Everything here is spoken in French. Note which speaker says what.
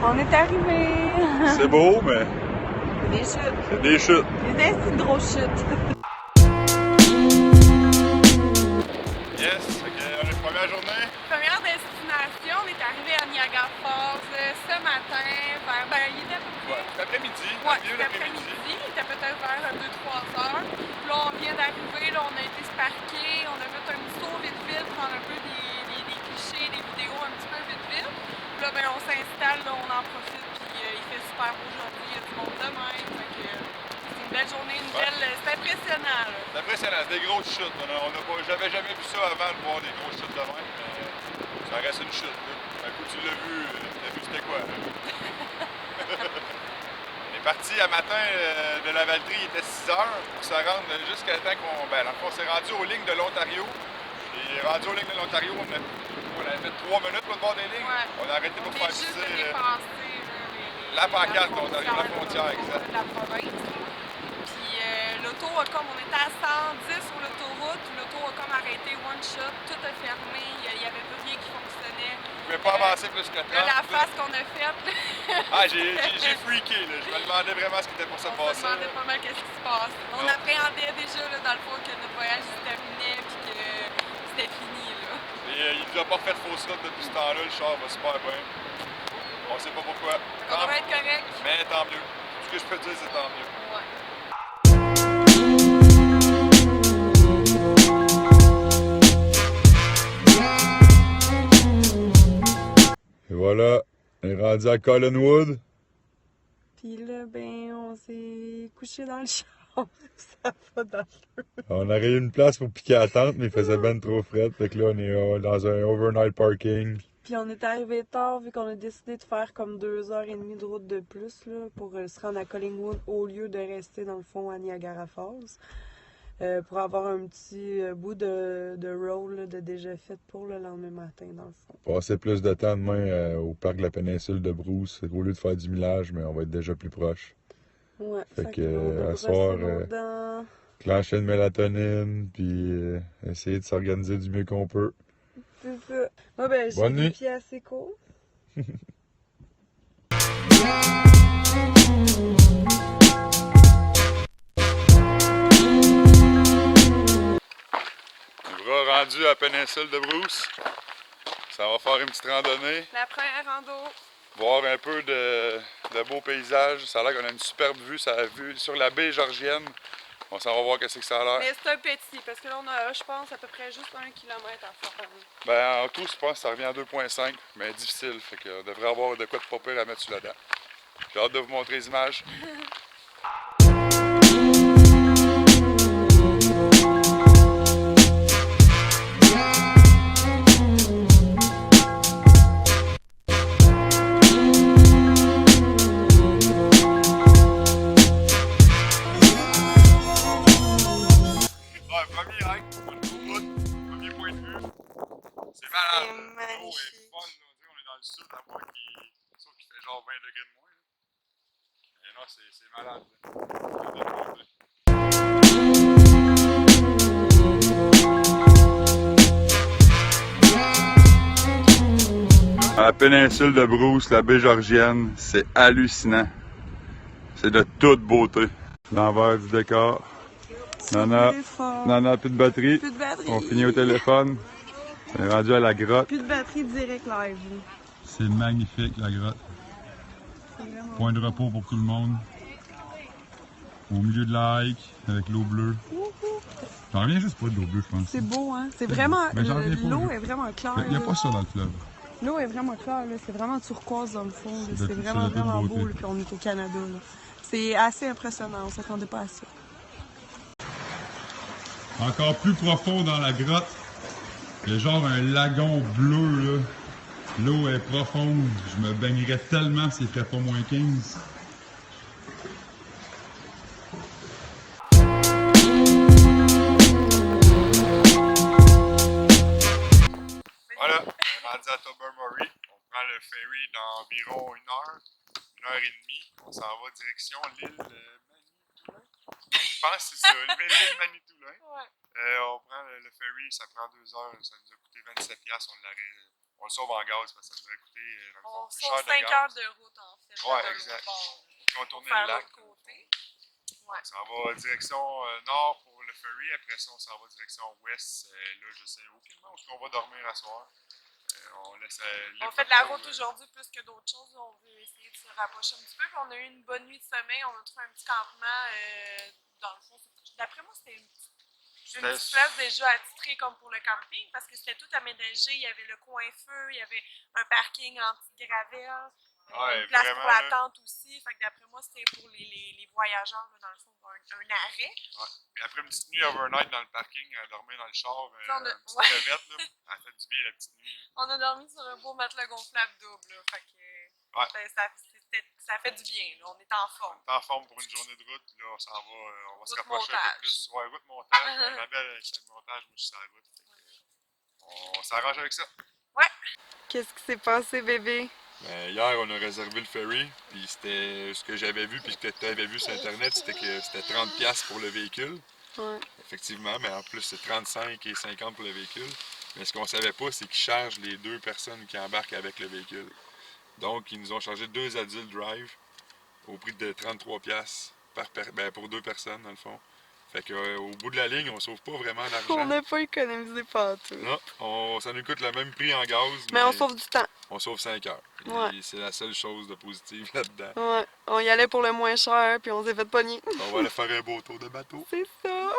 Speaker 1: On est arrivé!
Speaker 2: C'est beau, mais
Speaker 1: Des chutes.
Speaker 2: c'est des chutes.
Speaker 1: Des assez grosses chutes.
Speaker 2: Yes, ok, on est première journée.
Speaker 1: Première destination, on est arrivé à Niagara Falls ce matin vers. Il était à peu près.
Speaker 2: Ouais, cet après-midi,
Speaker 1: Ouais,
Speaker 2: milieu
Speaker 1: cet
Speaker 2: d'après-midi.
Speaker 1: après-midi, il était peut-être vers 2-3 heures. Puis là, on vient d'arriver, là, on a été se parquer, on a fait un petit tour vite, prendre un peu des clichés, des vidéos un petit peu vite. Puis là, ben, on s'installe, là, on en profite, puis il fait super beau aujourd'hui, il y a du monde demain. Fait que c'est une belle journée, c'est impressionnant. Là.
Speaker 2: C'est impressionnant, c'est des grosses chutes. J'avais jamais vu ça avant de voir des grosses chutes de même, mais ça reste une chute. Là. Un coup, tu l'as vu c'était quoi? On est parti à matin de la Valtrie, il était 6 heures pour se rendre jusqu'à temps qu'on. Ben, on s'est rendu aux lignes de l'Ontario. Et rendu aux lignes de l'Ontario, on avait fait 3 minutes pour le bord des lignes.
Speaker 1: Ouais.
Speaker 2: On a arrêté pour faire
Speaker 1: juste
Speaker 2: visiter
Speaker 1: dépasser
Speaker 2: la pancarte d'Ontario, la frontière, exact.
Speaker 1: De la province. Puis l'auto a comme, on était à 110 sur l'autoroute, l'auto a comme arrêté one shot, tout a fermé, il n'y avait plus rien qui fonctionnait.
Speaker 2: On ne pouvait pas avancer plus que 30.
Speaker 1: La face qu'on a faite.
Speaker 2: Ah, j'ai freaké, là. Je me demandais vraiment ce qui était pour se passer.
Speaker 1: On se demandait pas mal qu'est-ce qui se passe. On appréhendait déjà, là, dans le fond, que notre voyage se terminait puis que c'était fini, là.
Speaker 2: Et il nous a pas fait de fausse route depuis ce temps-là, le char va super bien. On sait pas pourquoi.
Speaker 1: On va être correct.
Speaker 2: Mais tant mieux. Tout ce que je peux dire, c'est tant mieux.
Speaker 1: Ouais.
Speaker 2: Et voilà, on est rendu à Collinwood.
Speaker 1: Puis là, ben, on s'est couché dans le char. Ça va dans le feu.
Speaker 2: On a eu une place pour piquer la tente, mais il faisait ben trop frais. Fait que là, on est dans un overnight parking.
Speaker 1: Puis on est arrivé tard vu qu'on a décidé de faire comme 2h30 de route de plus là, pour se rendre à Collingwood au lieu de rester dans le fond à Niagara Falls. Pour avoir un petit bout de roll là, de déjà fait pour le lendemain matin dans le fond.
Speaker 2: Passer plus de temps demain au parc de la péninsule de Bruce, au lieu de faire du millage, mais on va être déjà plus proche.
Speaker 1: Ouais,
Speaker 2: Fait que
Speaker 1: là, on
Speaker 2: à soir,
Speaker 1: dents.
Speaker 2: clencher une mélatonine, puis essayer de s'organiser du mieux qu'on peut.
Speaker 1: C'est ça. Moi, ben, j'ai
Speaker 2: Bonne
Speaker 1: des
Speaker 2: nuit.
Speaker 1: pieds assez courts.
Speaker 2: Bras rendu à la péninsule de Bruce. Ça va faire une petite randonnée,
Speaker 1: La première rando.
Speaker 2: voir un peu de beaux paysages. Ça a l'air qu'on a une superbe vue, sur la baie georgienne. On s'en va voir qu'est-ce que ça a l'air.
Speaker 1: Mais c'est un petit, parce que là, on a, je pense, à peu près juste 1 kilomètre à faire.
Speaker 2: Ben, en tout, je pense que ça revient à 2,5, mais difficile. Fait qu'on devrait avoir de quoi de pas pire à mettre sur la dent. J'ai hâte de vous montrer les images. Premier hike, premier point de vue. C'est malade.
Speaker 1: C'est
Speaker 2: L'eau
Speaker 1: magnifique.
Speaker 2: est folle, là. On dirait qu'on est dans le sud, à moins qu'il fait genre 20 degrés de moins. Là. Et non, c'est malade. À la péninsule de Bruce, la baie georgienne, c'est hallucinant. C'est de toute beauté. L'envers du décor. Nana, plus de batterie.
Speaker 1: Plus de batterie.
Speaker 2: On finit au téléphone. On est rendu à la grotte.
Speaker 1: Plus de batterie direct live.
Speaker 2: C'est magnifique, la grotte. Point de repos pour tout le monde. Au milieu de la hike, avec l'eau bleue. J'en reviens juste pas de l'eau bleue, je pense.
Speaker 1: C'est beau, hein? C'est vraiment.
Speaker 2: Mais j'en reviens pas,
Speaker 1: L'eau
Speaker 2: là.
Speaker 1: est vraiment claire.
Speaker 2: Il n'y a pas ça dans le fleuve.
Speaker 1: L'eau est vraiment claire, là. C'est vraiment turquoise dans le fond. là.
Speaker 2: C'est
Speaker 1: C'est
Speaker 2: de
Speaker 1: vraiment,
Speaker 2: toute
Speaker 1: vraiment
Speaker 2: beauté.
Speaker 1: beau, là. Puis on est au Canada, là. C'est assez impressionnant. On s'attendait pas à ça.
Speaker 2: Encore plus profond dans la grotte. Il y a genre un lagon bleu, là. L'eau est profonde. Je me baignerais tellement s'il ferait pas moins 15. Voilà, on est rendu à Tobermory. On prend le ferry dans environ 1 heure et demie. On s'en va direction l'île Manitoulin. Je pense que c'est ça, l'île Manitoulin.
Speaker 1: Ouais.
Speaker 2: On prend le ferry, ça prend 2 heures, ça nous a coûté 27$, on l'aurait On le sauve en gaz parce que ça nous aurait coûté dans le fond,
Speaker 1: On
Speaker 2: plus
Speaker 1: sauve
Speaker 2: cher de
Speaker 1: 5
Speaker 2: gaz.
Speaker 1: heures de route en fait.
Speaker 2: Ouais,
Speaker 1: de l'autre
Speaker 2: exact.
Speaker 1: bord,
Speaker 2: Puis on
Speaker 1: pour
Speaker 2: tournait
Speaker 1: faire
Speaker 2: le lac.
Speaker 1: l'autre côté. Ouais.
Speaker 2: On s'en va direction nord pour le ferry. Après ça, on s'en va direction ouest. Là, je sais aucunement où on va dormir à soir. On laisse
Speaker 1: On fait de la route aujourd'hui plus que d'autres choses. On veut essayer de se rapprocher un petit peu. Puis on a eu une bonne nuit de sommeil. On a trouvé un petit campement. Dans le fond, d'après moi, c'était une petite place déjà attitrée comme pour le camping parce que c'était tout aménagé. Il y avait le coin feu, il y avait un parking anti-gravel, une place pour la tente aussi. Fait que d'après moi, c'était pour les voyageurs, là, dans le fond, un arrêt.
Speaker 2: Ouais. Puis après une petite nuit overnight dans le parking, à dormir dans le char, une petite crevette, là, elle fait du bien la petite nuit.
Speaker 1: On a dormi sur un beau matelas gonflable double. Là, fait que,
Speaker 2: ouais.
Speaker 1: ça fait du bien. Là, on est en forme.
Speaker 2: On est en forme pour une journée de route. Là, on s'en va, on va se rapprocher un peu plus. Ouais, route montage. Ma belle, c'est le montage, moi je suis sur la route. On s'arrange avec ça.
Speaker 1: Ouais. Qu'est-ce qui s'est passé, bébé?
Speaker 2: Ben, hier, on a réservé le ferry, puis c'était ce que j'avais vu, puis ce que tu avais vu sur Internet, c'était que c'était 30$ pour le véhicule.
Speaker 1: Ouais.
Speaker 2: Effectivement, mais en plus, c'est 35 et 50 pour le véhicule. Mais ce qu'on savait pas, c'est qu'ils chargent les 2 personnes qui embarquent avec le véhicule. Donc, ils nous ont chargé 2 adultes drive au prix de 33$ pour 2 personnes, dans le fond. Fait qu'au bout de la ligne, on sauve pas vraiment d'argent.
Speaker 1: On n'a pas économisé partout.
Speaker 2: Non, ça nous coûte le même prix en gaz.
Speaker 1: Mais on sauve du temps.
Speaker 2: On sauve 5 heures.
Speaker 1: Ouais.
Speaker 2: C'est la seule chose de positive là-dedans.
Speaker 1: Ouais. On y allait pour le moins cher, puis on s'est fait pogner.
Speaker 2: On va aller faire un beau tour de bateau.
Speaker 1: C'est ça!